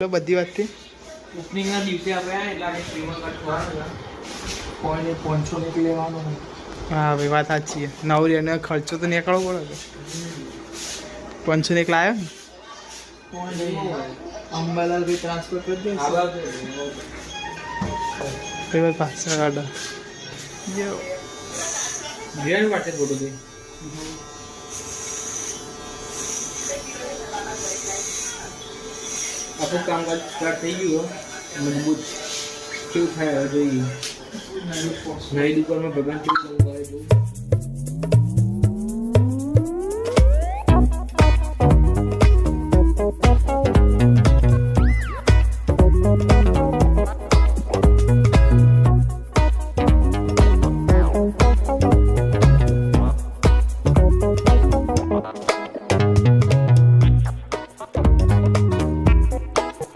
બધી વાતથી ઓપનિંગના દિવસે આપણે એટલે આપણે ફ્રીમાં કટવાનું કોઈ 500 એક લેવાનો. હા ભાઈ વાત સાચી છે. નવરી અને ખર્ચો તો નીકળવો પડે. 500 એક લાવ્યો ને અંબાલાલ ભાઈ ટ્રાન્સફર કરી દે. પેલો પાછળ આડા ઘેર માટે ફોટો દે. આપણું કામકાજ સ્ટાર્ટ થઈ ગયું. મજબૂત કેવું થાય હવે જોઈએ. નવી દુકાનમાં ભગવાન કેવું કામ કરે જોવું.